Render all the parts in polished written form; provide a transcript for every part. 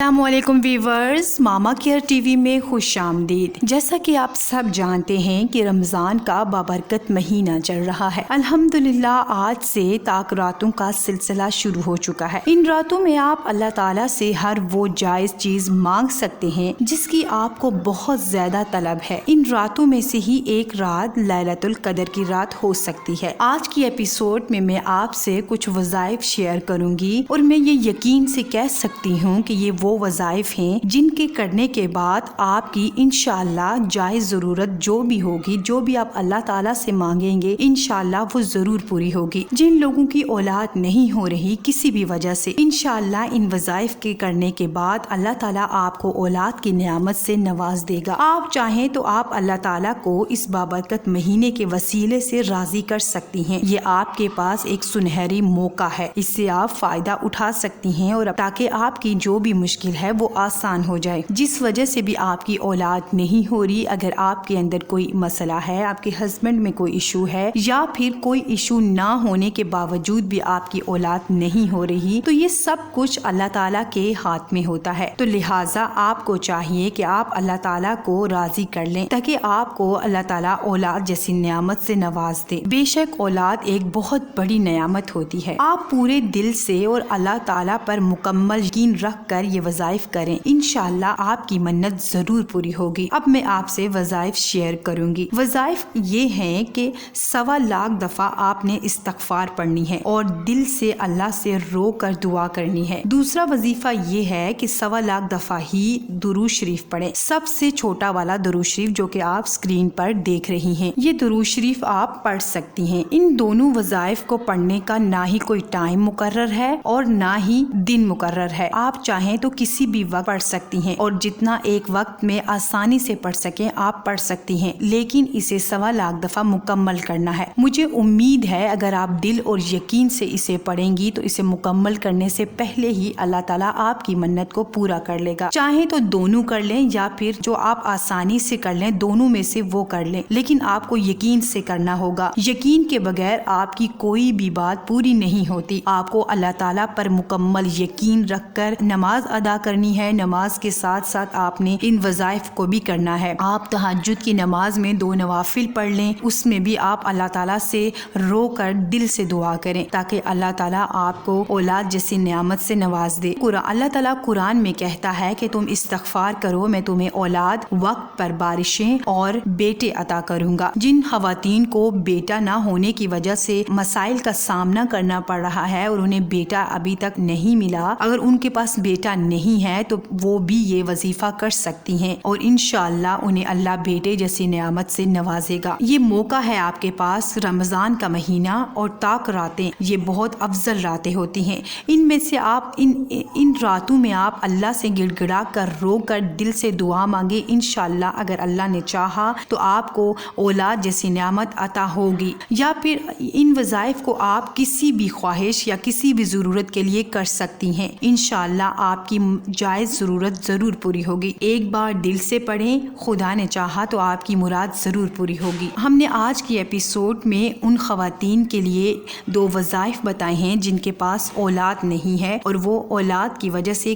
السلام علیکم ویورز، ماما care T V میں خوش آمدید۔ جیسا کہ آپ سب جانتے ہیں کہ رمضان کا بابرکت مہینہ چل رہا ہے۔ الحمدللہ آج سے طاق راتوں کا سلسلہ شروع ہو چکا ہے۔ ان راتوں میں آپ اللہ تعالیٰ سے ہر وہ جائز چیز مانگ سکتے ہیں جس کی آپ کو بہت زیادہ طلب ہے۔ ان راتوں میں سے ہی ایک رات لیلۃ القدر کی رات ہو سکتی ہے۔ آج کی ایپیسوڈ میں آپ سے کچھ وظائف شیئر کروں گی اور میں یہ یقین سے کہہ سکتی ہوں کہ یہ وہ وظائف ہیں جن کے کرنے کے بعد آپ کی انشاءاللہ جائز ضرورت جو بھی ہوگی، جو بھی آپ اللہ تعالیٰ سے مانگیں گے، انشاءاللہ وہ ضرور پوری ہوگی۔ جن لوگوں کی اولاد نہیں ہو رہی کسی بھی وجہ سے، انشاءاللہ ان وظائف کے کرنے کے بعد اللہ تعالیٰ آپ کو اولاد کی نعمت سے نواز دے گا۔ آپ چاہیں تو آپ اللہ تعالیٰ کو اس بابرکت مہینے کے وسیلے سے راضی کر سکتی ہیں۔ یہ آپ کے پاس ایک سنہری موقع ہے، اس سے آپ فائدہ اٹھا سکتی ہیں اور تاکہ آپ کی جو بھی مشکل ہے وہ آسان ہو جائے۔ جس وجہ سے بھی آپ کی اولاد نہیں ہو رہی، اگر آپ کے اندر کوئی مسئلہ ہے، آپ کے ہسبینڈ میں کوئی ایشو ہے، یا پھر کوئی ایشو نہ ہونے کے باوجود بھی آپ کی اولاد نہیں ہو رہی، تو یہ سب کچھ اللہ تعالیٰ کے ہاتھ میں ہوتا ہے۔ تو لہٰذا آپ کو چاہیے کہ آپ اللہ تعالیٰ کو راضی کر لیں تاکہ آپ کو اللہ تعالیٰ اولاد جیسی نعمت سے نواز دے۔ بے شک اولاد ایک بہت بڑی نعمت ہوتی ہے۔ آپ پورے دل سے اور اللہ تعالیٰ پر مکمل یقین رکھ کر یہ وظائف کریں، انشاءاللہ آپ کی منت ضرور پوری ہوگی۔ اب میں آپ سے وظائف شیئر کروں گی۔ وظائف یہ ہیں کہ 1.25 لاکھ دفعہ آپ نے استغفار پڑھنی ہے اور دل سے اللہ سے رو کر دعا کرنی ہے۔ دوسرا وظیفہ یہ ہے کہ 1.25 لاکھ دفعہ ہی درود شریف پڑھیں، سب سے چھوٹا والا درود شریف جو کہ آپ اسکرین پر دیکھ رہی ہیں، یہ درود شریف آپ پڑھ سکتی ہیں۔ ان دونوں وظائف کو پڑھنے کا نہ ہی کوئی ٹائم مقرر ہے اور نہ ہی دن مقرر ہے، آپ چاہیں تو کسی بھی وقت پڑھ سکتی ہیں اور جتنا ایک وقت میں آسانی سے پڑھ سکیں آپ پڑھ سکتی ہیں، لیکن اسے 1.25 لاکھ دفعہ مکمل کرنا ہے۔ مجھے امید ہے اگر آپ دل اور یقین سے اسے پڑھیں گی تو اسے مکمل کرنے سے پہلے ہی اللہ تعالیٰ آپ کی منت کو پورا کر لے گا۔ چاہیں تو دونوں کر لیں یا پھر جو آپ آسانی سے کر لیں، دونوں میں سے وہ کر لیں، لیکن آپ کو یقین سے کرنا ہوگا۔ یقین کے بغیر آپ کی کوئی بھی بات پوری نہیں ہوتی۔ آپ کو اللہ تعالیٰ پر مکمل یقین رکھ کر نماز ادا کرنی ہے۔ نماز کے ساتھ ساتھ آپ نے ان وظائف کو بھی کرنا ہے۔ آپ تہجد کی نماز میں 2 نوافل پڑھ لیں، اس میں بھی آپ اللہ تعالیٰ سے رو کر دل سے دعا کریں تاکہ اللہ تعالیٰ آپ کو اولاد جیسی نعمت سے نواز دے۔ اللہ تعالیٰ قرآن میں کہتا ہے کہ تم استغفار کرو، میں تمہیں اولاد، وقت پر بارشیں اور بیٹے عطا کروں گا۔ جن خواتین کو بیٹا نہ ہونے کی وجہ سے مسائل کا سامنا کرنا پڑ رہا ہے اور انہیں بیٹا ابھی تک نہیں ملا، اگر ان کے پاس بیٹا نہیں ہے تو وہ بھی یہ وظیفہ کر سکتی ہیں اور انشاءاللہ انہیں اللہ بیٹے جیسی نعمت سے نوازے گا۔ یہ موقع ہے آپ کے پاس، رمضان کا مہینہ اور طاق راتیں، یہ بہت افضل راتیں ہوتی ہیں۔ ان میں سے آپ ان راتوں میں آپ اللہ سے گڑ گڑا کر رو کر دل سے دعا مانگے، انشاءاللہ اگر اللہ نے چاہا تو آپ کو اولاد جیسی نعمت عطا ہوگی۔ یا پھر ان وظائف کو آپ کسی بھی خواہش یا کسی بھی ضرورت کے لیے کر سکتی ہیں، انشاءاللہ آپ کی جائز ضرورت ضرور پوری ہوگی۔ ایک بار دل سے پڑھیں، خدا نے چاہا تو آپ کی مراد ضرور پوری ہوگی۔ ہم نے آج کی ایپیسوڈ میں ان خواتین کے لیے 2 وظائف بتائے ہیں جن کے پاس اولاد نہیں ہے اور وہ اولاد کی وجہ سے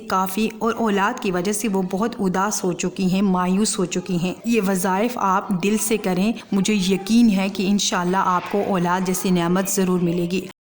اولاد کی وجہ سے وہ بہت اداس ہو چکی ہیں، مایوس ہو چکی ہیں۔ یہ وظائف آپ دل سے کریں، مجھے یقین ہے کہ انشاءاللہ آپ کو اولاد جیسی نعمت ضرور ملے گی۔